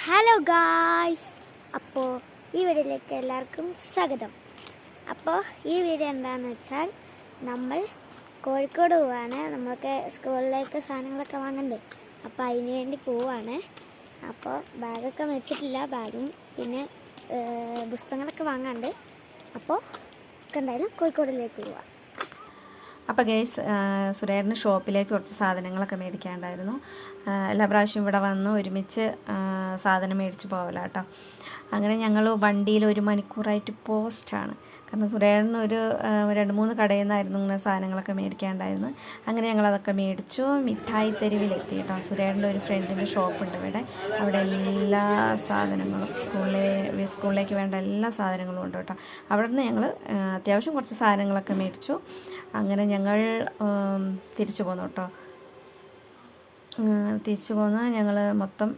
Hello guys, അപ്പോൾ ഈ വീഡിയോയിലേക്ക് എല്ലാവർക്കും സ്വാഗതം. അപ്പോൾ ഈ വീഡിയോ എന്താണെന്ന് വെച്ചാൽ നമ്മൾ കോഴിക്കോട് പോവാണ്. നമുക്ക് സ്കൂളിലേക്ക് സാധനങ്ങളൊക്കെ വാങ്ങണ്ടേ, അപ്പോൾ അതിന് വേണ്ടി പോവാണ്. അപ്പോൾ ബാഗൊക്കെ വെച്ചിട്ടില്ല, ബാഗും പിന്നെ പുസ്തകങ്ങളൊക്കെ വാങ്ങാണ്ട്. അപ്പോൾ എന്തായാലും കോഴിക്കോടിലേക്ക് പോവാം. അപ്പോൾ ഗൈസ്, സുരേറിന് ഷോപ്പിലേക്ക് കുറച്ച് സാധനങ്ങളൊക്കെ മേടിക്കാനുണ്ടായിരുന്നു. എല്ലാ പ്രാവശ്യവും ഇവിടെ വന്ന് ഒരുമിച്ച് സാധനം മേടിച്ച് പോകല കേട്ടോ. അങ്ങനെ ഞങ്ങൾ വണ്ടിയിൽ 1 മണിക്കൂറായിട്ട് പോസ്റ്റാണ്. കാരണം സുരേറിന് ഒരു 2-3 കടയിൽ നിന്നായിരുന്നു ഇങ്ങനെ സാധനങ്ങളൊക്കെ മേടിക്കാനുണ്ടായിരുന്നു. അങ്ങനെ ഞങ്ങളതൊക്കെ മേടിച്ചു. മിഠായി തെരുവിലെത്തി കേട്ടോ. സുരേറിൻ്റെ ഒരു ഫ്രണ്ടിൻ്റെ ഷോപ്പുണ്ട് ഇവിടെ. അവിടെ എല്ലാ സാധനങ്ങളും സ്കൂളിലേക്ക് വേണ്ട എല്ലാ സാധനങ്ങളും ഉണ്ട് കേട്ടോ. അവിടെ നിന്ന് ഞങ്ങൾ അത്യാവശ്യം കുറച്ച് സാധനങ്ങളൊക്കെ മേടിച്ചു. അങ്ങനെ ഞങ്ങൾ തിരിച്ചു പോന്നു കേട്ടോ. തിരിച്ചു പോന്ന് ഞങ്ങൾ മൊത്തം